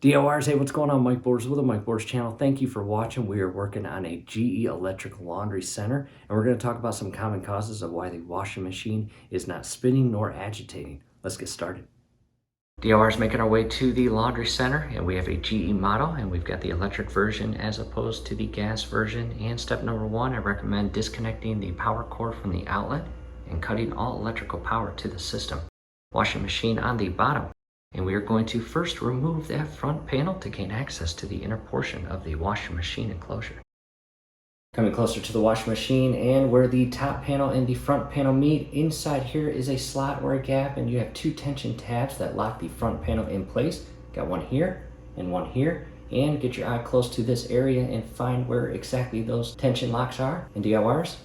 DORs, hey, what's going on? Mike Borders with the Mike Borders channel. Thank you for watching. We are working on a GE electric laundry center, and we're going to talk about some common causes of why the washing machine is not spinning nor agitating. Let's get started. DORs making our way to the laundry center, and we have a GE model, and we've got the electric version as opposed to the gas version. And step number one, I recommend disconnecting the power cord from the outlet and cutting all electrical power to the system. Washing machine on the bottom. And we are going to first remove that front panel to gain access to the inner portion of the washing machine enclosure. Coming closer to the washing machine, and where the top panel and the front panel meet, inside here is a slot or a gap, and you have two tension tabs that lock the front panel in place. Got one here and one here. And get your eye close to this area and find where exactly those tension locks are. And DIYers,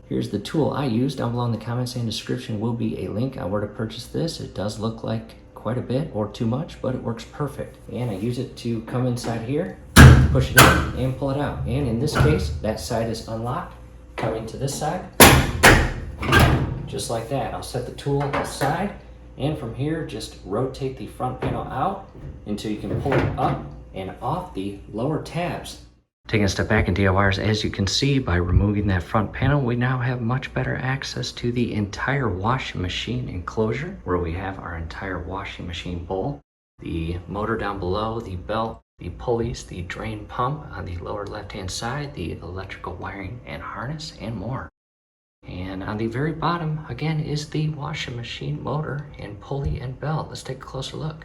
here's the tool I use. Down below in the comments and description will be a link on where to purchase this. It does look like quite a bit or too much, but it works perfect. And I use it to come inside here, push it in and pull it out. And in this case, that side is unlocked. Coming to this side, just like that. I'll set the tool aside, and from here, just rotate the front panel out until you can pull it up and off the lower tabs. Taking a step back in DIYers, as you can see, by removing that front panel, we now have much better access to the entire washing machine enclosure, where we have our entire washing machine bowl, the motor down below, the belt, the pulleys, the drain pump on the lower left-hand side, the electrical wiring and harness, and more. And on the very bottom, again, is the washing machine motor and pulley and belt. Let's take a closer look.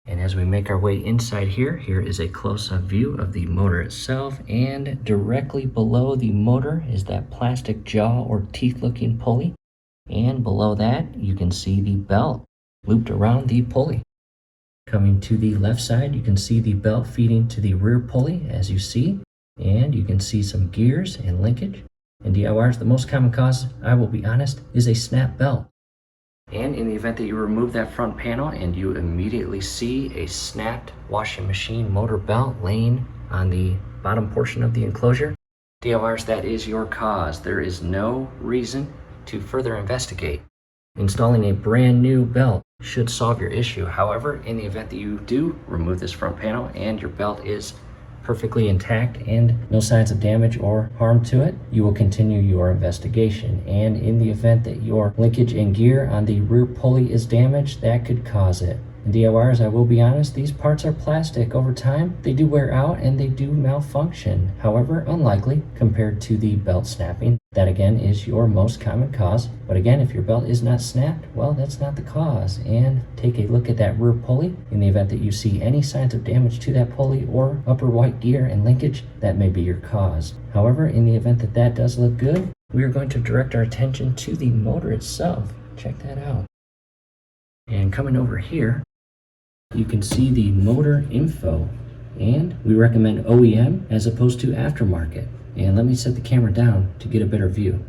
And as we make our way inside here, here is a close-up view of the motor itself, and directly below the motor is that plastic jaw or teeth-looking pulley, and below that you can see the belt looped around the pulley. Coming to the left side, you can see the belt feeding to the rear pulley, as you see, and you can see some gears and linkage. And DIYers, the most common cause, I will be honest, is a snap belt. And in the event that you remove that front panel and you immediately see a snapped washing machine motor belt laying on the bottom portion of the enclosure, DIYers, that is your cause. There is no reason to further investigate. Installing a brand new belt should solve your issue. However, in the event that you do remove this front panel and your belt is perfectly intact and no signs of damage or harm to it, you will continue your investigation. And in the event that your linkage and gear on the rear pulley is damaged, that could cause it. And DIYers, I will be honest, these parts are plastic. Over time, they do wear out and they do malfunction. However, unlikely compared to the belt snapping. That again is your most common cause. But again, if your belt is not snapped, well, that's not the cause. And take a look at that rear pulley. In the event that you see any signs of damage to that pulley or upper white gear and linkage, that may be your cause. However, in the event that that does look good, we are going to direct our attention to the motor itself. Check that out. And coming over here, you can see the motor info, and we recommend OEM as opposed to aftermarket. And let me set the camera down to get a better view.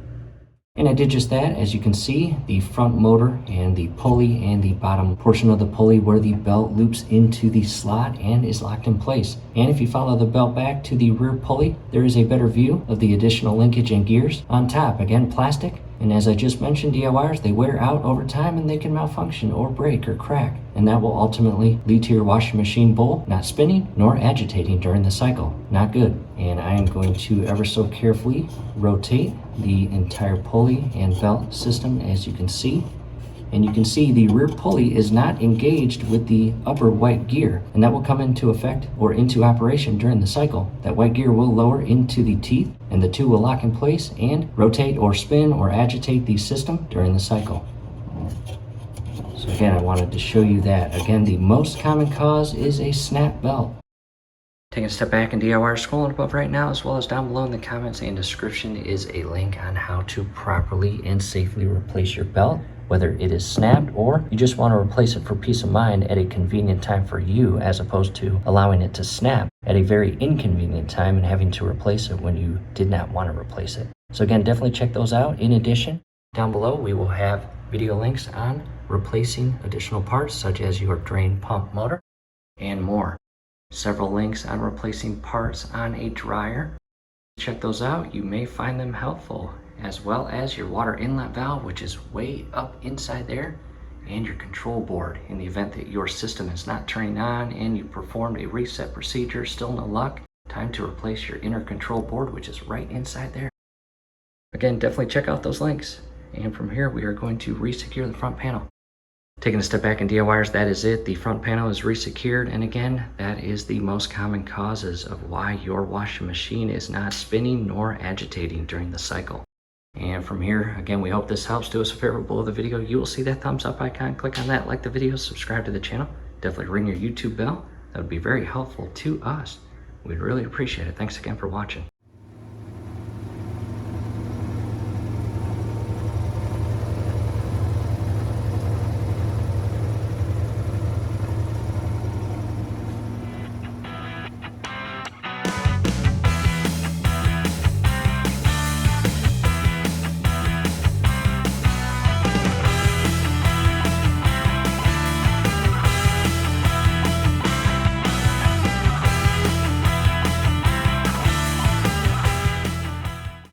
And I did just that. As you can see, the front motor and the pulley and the bottom portion of the pulley where the belt loops into the slot and is locked in place. And if you follow the belt back to the rear pulley, there is a better view of the additional linkage and gears on top. Again, plastic. And as I just mentioned, DIYers, they wear out over time and they can malfunction or break or crack. And that will ultimately lead to your washing machine bowl not spinning nor agitating during the cycle. Not good. And I am going to ever so carefully rotate the entire pulley and belt system, as you can see. And you can see the rear pulley is not engaged with the upper white gear, and that will come into effect or into operation during the cycle. That white gear will lower into the teeth, and the two will lock in place and rotate or spin or agitate the system during the cycle. So again, I wanted to show you that. Again, the most common cause is a snap belt. Taking a step back in DIY, scrolling above right now, as well as down below in the comments and description is a link on how to properly and safely replace your belt, whether it is snapped or you just want to replace it for peace of mind at a convenient time for you, as opposed to allowing it to snap at a very inconvenient time and having to replace it when you did not want to replace it. So again, definitely check those out. In addition, down below we will have video links on replacing additional parts such as your drain pump motor and more. Several links on replacing parts on a dryer. Check those out. You may find them helpful, as well as your water inlet valve, which is way up inside there. and your control board. In the event that your system is not turning on and you performed a reset procedure, still no luck, time to replace your inner control board, which is right inside there. Again, definitely check out those links. And from here, we are going to resecure the front panel. Taking a step back in DIYers, that is it. The front panel is resecured, and again, that is the most common causes of why your washing machine is not spinning nor agitating during the cycle. And from here, again, we hope this helps. Do us a favor below the video. You will see that thumbs up icon. Click on that, like the video, subscribe to the channel. Definitely ring your YouTube bell. That would be very helpful to us. We'd really appreciate it. Thanks again for watching.